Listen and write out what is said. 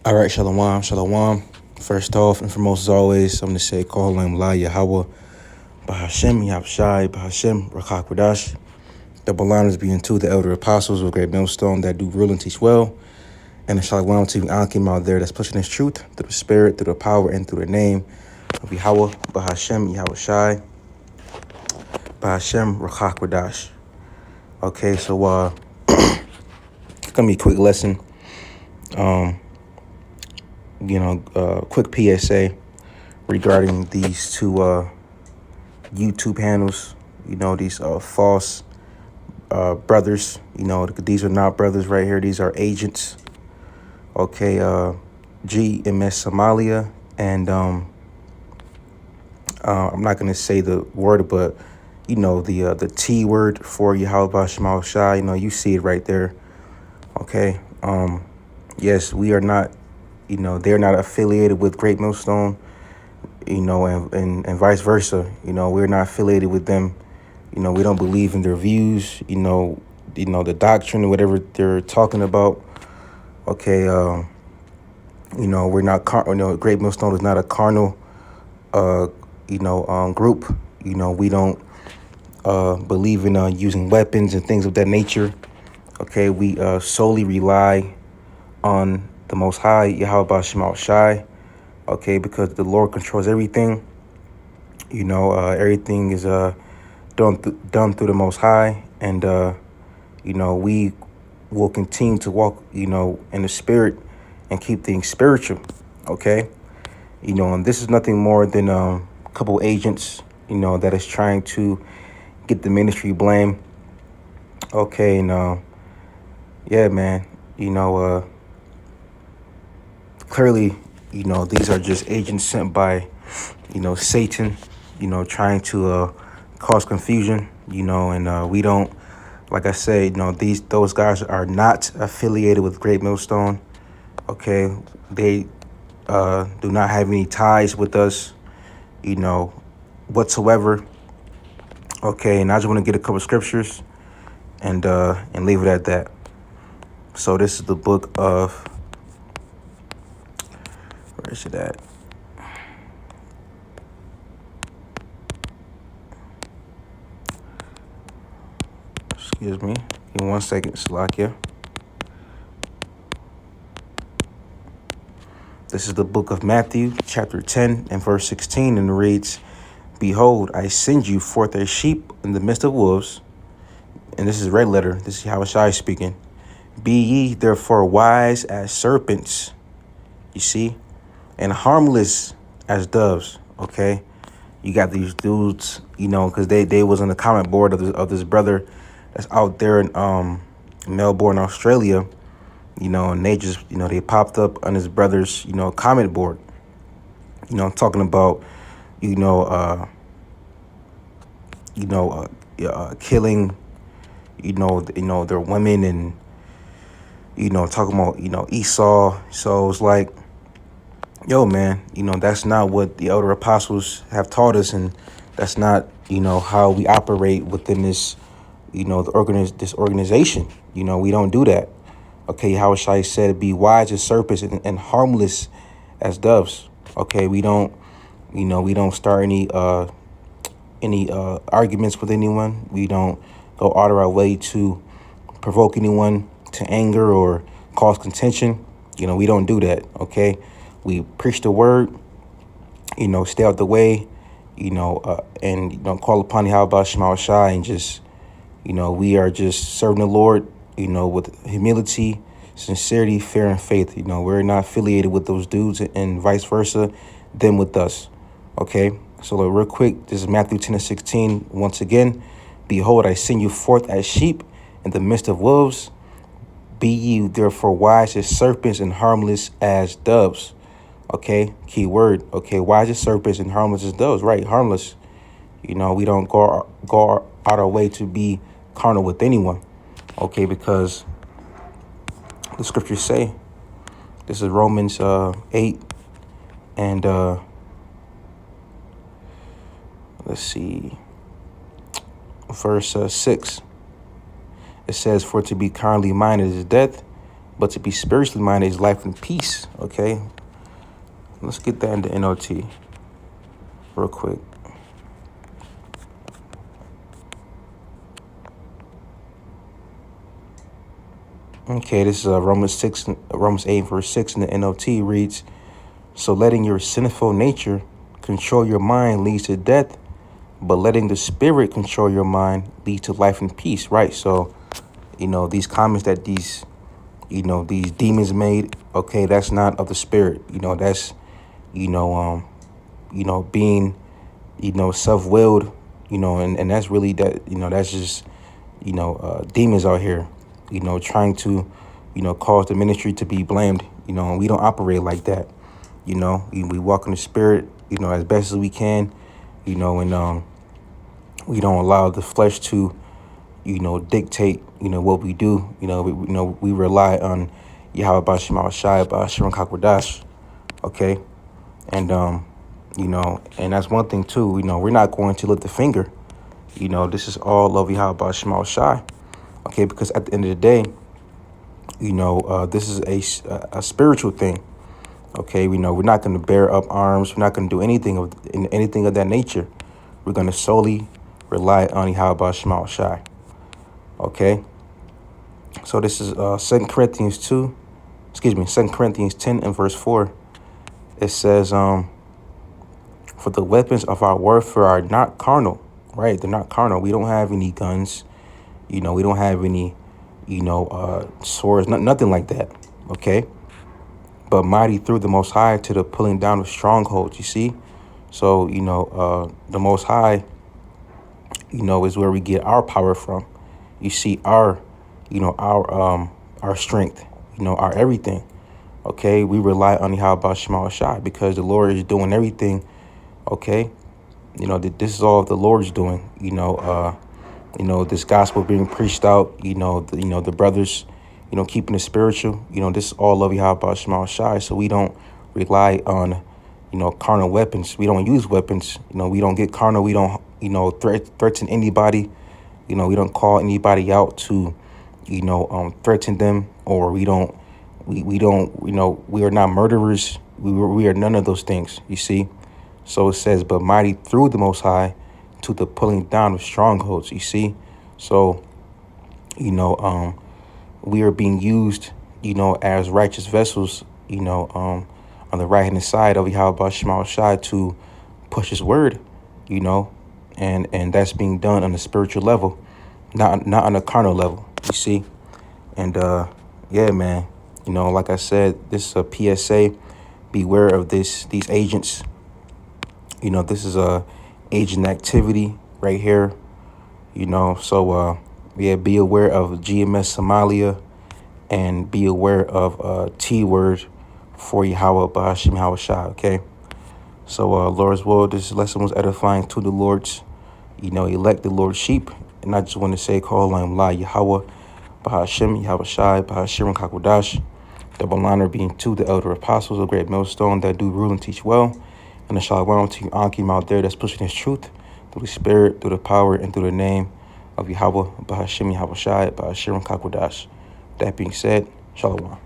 All right, shalom, shalom. First off and foremost, as always, I'm going to say, call him La Yahweh, Bahashem, Yahshai, Bahashem, Rakak Wadash. Double honors being two the elder apostles of great Millstone that do rule and teach well. And a shalom to Ankim out there that's pushing his truth through the spirit, through the power, and through the name of Yahweh, Bahashem, Yahushai, Bahashem, Rakak Wadash. Okay, so it's going to be a quick lesson. Quick PSA regarding these two YouTube handles. These false brothers. These are not brothers right here. These are agents. Okay, GMS Somalia, and I'm not gonna say the word, but the T word for Yahweh Shema Shai. You see it right there. Okay. Yes, we are not. They're not affiliated with Great Millstone, and vice versa. We're not affiliated with them. We don't believe in their views, the doctrine or whatever they're talking about. Okay, we're not, Great Millstone is not a carnal, group. We don't believe in using weapons and things of that nature. Okay, we solely rely on the Most High, Yahweh Shema Shai, okay, because the Lord controls everything. Everything is done through the Most High, and we will continue to walk, in the Spirit and keep things spiritual, okay. And this is nothing more than a couple agents, that is trying to get the ministry blame, okay, and yeah, man, clearly, these are just agents sent by, Satan, trying to cause confusion, and we don't, like I said, those guys are not affiliated with Great Millstone. Okay, they do not have any ties with us, whatsoever. Okay, and I just want to get a couple scriptures and leave it at that. So this is the book of, where is it at? Excuse me. Give me 1 second, Salakia. This is the book of Matthew, chapter 10 and verse 16, and it reads, "Behold, I send you forth as sheep in the midst of wolves." And this is red letter. This is Yahushua speaking. "Be ye therefore wise as serpents," you see, "and harmless as doves." Okay, you got these dudes, because they was on the comment board of this brother that's out there in Melbourne, Australia, and they just, they popped up on his brother's, comment board, talking about, killing, their women, and, talking about, Esau. So it's like, yo, man, that's not what the elder apostles have taught us, and that's not, how we operate within this, this organization. We don't do that. Okay, Yahushua said, "Be wise as serpents and harmless as doves." Okay, we don't start any arguments with anyone. We don't go out of our way to provoke anyone to anger or cause contention. We don't do that. Okay, we preach the word. Stay out the way. And call upon Yahweh Shema Shai, and just, we are just serving the Lord, with humility, sincerity, fear, and faith. We're not affiliated with those dudes, and vice versa, them with us. Okay, so real quick, this is Matthew 10 and 16. Once again, "Behold, I send you forth as sheep in the midst of wolves. Be ye therefore wise as serpents and harmless as doves." Okay, key word. Okay, wise as serpents and harmless as doves. Right, harmless. We don't go out our way to be carnal with anyone. Okay, because the scriptures say, this is Romans 8 and let's see, verse 6. It says, "For to be carnally minded is death, But to be spiritually minded is life and peace. Okay. Let's get that into NOT real quick. Okay, this is Romans 8, verse 6 in the NLT reads, "So letting your sinful nature control your mind leads to death, but letting the spirit control your mind leads to life and peace," right? So, these comments that these demons made, okay, that's not of the spirit. That's, being, self-willed, and that's really that, that's just, demons out here, trying to, cause the ministry to be blamed, and we don't operate like that. We walk in the spirit, as best as we can, and we don't allow the flesh to, dictate, what we do. We rely on Yahweh Bashim Shai Bashiram Kakwadash. Okay. And, and that's one thing too, we're not going to lift the finger. This is all of Yahweh Bashim Shai. Okay. Because at the end of the day, this is a spiritual thing. Okay. We're not going to bear up arms. We're not going to do anything of that nature. We're going to solely rely on Yahweh Bashim Shai. Okay. So this is 2 Corinthians 10 and verse 4. It says, "For the weapons of our warfare are not carnal," right? They're not carnal. We don't have any guns. We don't have any, swords, nothing like that. Okay. But mighty through the Most High to the pulling down of strongholds, you see? So, the Most High, is where we get our power from. You see, our strength, our everything. Okay, we rely on Yahweh Shema Shai because the Lord is doing everything. Okay, this is all the Lord's doing. This gospel being preached out. The brothers, keeping it spiritual. This is all of Yahweh Shema Shai. So we don't rely on, carnal weapons. We don't use weapons. We don't get carnal. We don't, threaten anybody. We don't call anybody out to, threaten them, or we don't, we are not murderers. We are none of those things, you see? So it says, but mighty through the Most High to the pulling down of strongholds, you see? So, we are being used, as righteous vessels, on the right-hand side of Yahweh Shema Shai to push his word, and that's being done on a spiritual level, not on a carnal level, you see? And, yeah, man, like I said, this is a PSA. Beware of these agents. This is a agent activity right here, so, yeah, be aware of GMS Somalia and be aware of T-word for Yahweh Bahashim Hawashai, okay? So, Lord's will, this lesson was edifying to the Lord's, elect the Lord's sheep. And I just want to say, call on La Yahweh Bahashim Hawashai Bahashim Kakwadash. Double honor being to the elder apostles of great Millstone that do rule and teach well. And the shalom to you, Ankim out there that's pushing his truth through the spirit, through the power, and through the name of Yahweh Bahashim Hawashai Bahashim Kakwadash. That being said, shalom.